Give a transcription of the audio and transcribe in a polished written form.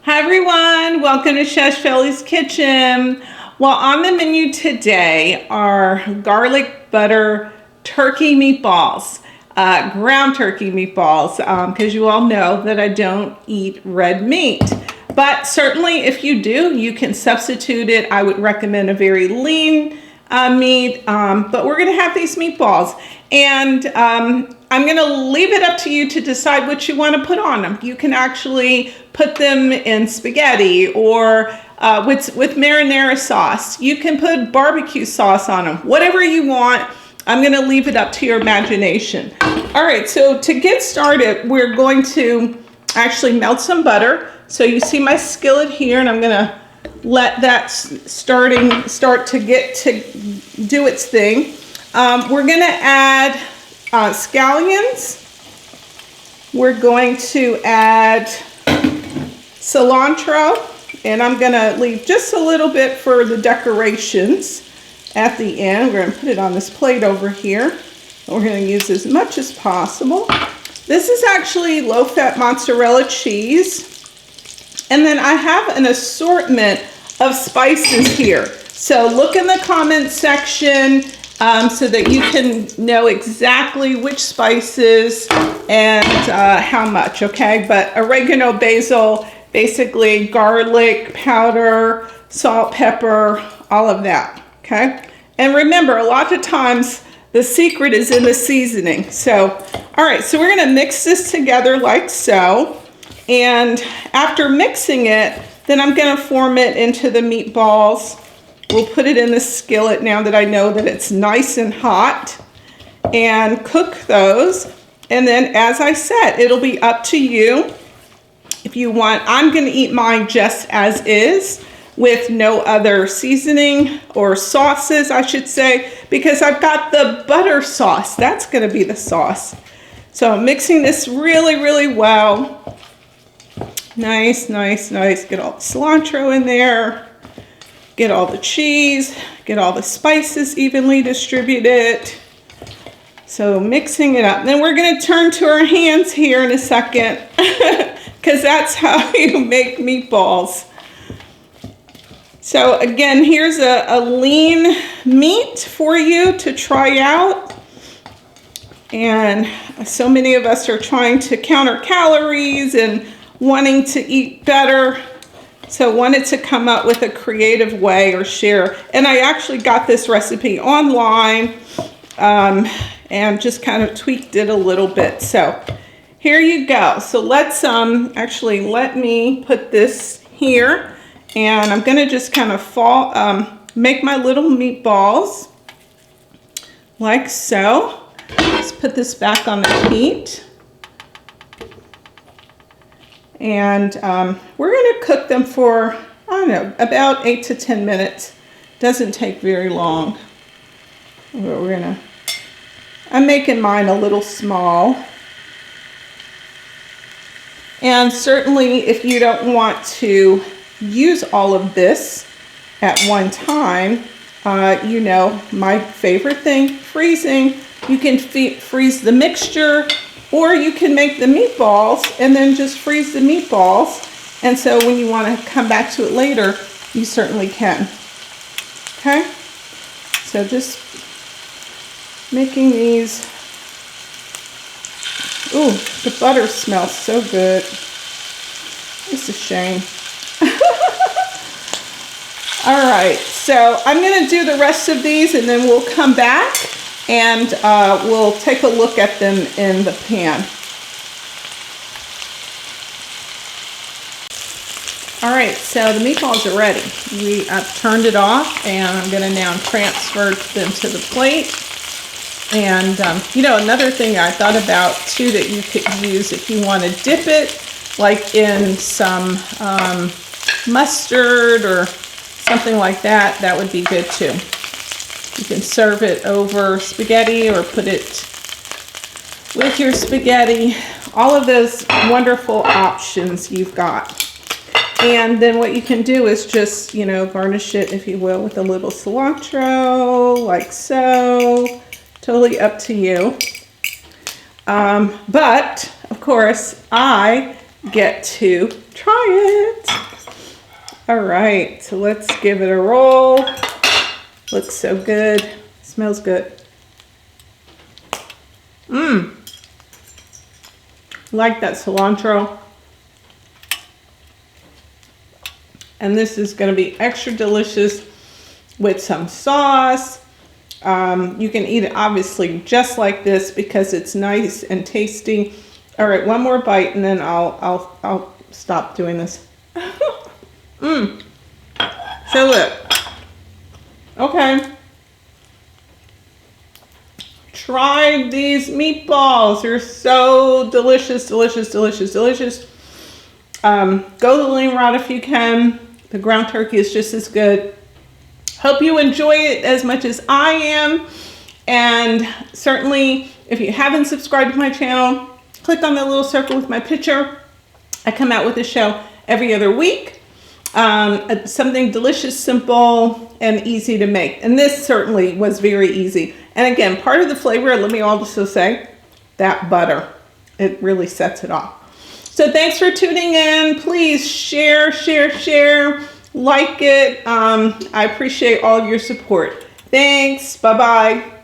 Hi everyone, welcome to Shelley's Kitchen. Well, on the menu today are garlic butter turkey meatballs, ground turkey meatballs, because you all know that I don't eat red meat. But certainly if you do, you can substitute it. I would recommend a very lean meat, but we're gonna have these meatballs. And I'm going to leave it up to you to decide what you want to put on them. You can actually put them in spaghetti or with marinara sauce. You can put barbecue sauce on them, whatever you want. I'm going to leave it up to your imagination. All right, so to get started, we're going to actually melt some butter. So you see my skillet here, and I'm going to let that start to get to do its thing. We're going to add scallions. We're going to add cilantro, and I'm going to leave just a little bit for the decorations at the end. We're going to put it on this plate over here. We're going to use as much as possible. This is actually low-fat mozzarella cheese. And then I have an assortment of spices here. So look in the comment section so that you can know exactly which spices and how much, okay? But oregano, basil, basically garlic powder, salt, pepper, all of that, okay? And remember, a lot of times the secret is in the seasoning. So, all right, so we're gonna mix this together like so. And after mixing it, then I'm gonna form it into the meatballs. We'll put it in the skillet now that I know that it's nice and hot, and cook those. And then, as I said, it'll be up to you if you want. I'm going to eat mine just as is with no other seasoning or sauces, I should say, because I've got the butter sauce. That's going to be the sauce. So I'm mixing this really, really well. Nice, nice, nice. Get all the cilantro in there. Get all the cheese, get all the spices evenly distributed. So mixing it up. Then we're going to turn to our hands here in a second because that's how you make meatballs. So again, here's a lean meat for you to try out. And so many of us are trying to counter calories and wanting to eat better. So wanted to come up with a creative way or share. And I actually got this recipe online and just kind of tweaked it a little bit. So here you go. So let's actually let me put this here. And I'm gonna just kind of make my little meatballs like so. Let's put this back on the heat. And we're going to cook them for, I don't know, about 8 to 10 minutes. Doesn't take very long. I'm making mine a little small. And certainly if you don't want to use all of this at one time, you know, my favorite thing, freezing. You can freeze the mixture, or you can make the meatballs and then just freeze the meatballs. And so when you want to come back to it later, you certainly can. Okay? So just making these. Ooh, the butter smells so good. It's a shame. All right, so I'm going to do the rest of these and then we'll come back and we'll take a look at them in the pan. All right, so the meatballs are ready. I've turned it off and I'm going to now transfer them to the plate. And you know, another thing I thought about too that you could use if you want to dip it, like in some mustard or something like that, that would be good too. You can serve it over spaghetti or put it with your spaghetti. All of those wonderful options you've got. And then what you can do is just, you know, garnish it, if you will, with a little cilantro, like so. Totally up to you. But, of course, I get to try it. All right, so let's give it a roll. Looks so good. Smells good. Like that cilantro. And this is going to be extra delicious with some sauce. You can eat it obviously just like this because it's nice and tasty. All right, one more bite and then I'll stop doing this. So good. Okay. Try these meatballs. They're so delicious, delicious, delicious, delicious. Go the lean rod if you can. The ground turkey is just as good. Hope you enjoy it as much as I am. And certainly, if you haven't subscribed to my channel, click on the little circle with my picture. I come out with a show every other week. Something delicious, simple, and easy to make. And this certainly was very easy. And again, part of the flavor, let me also say, that butter. It really sets it off. So thanks for tuning in. Please share, share, share. Like it. I appreciate all of your support. Thanks. Bye-bye.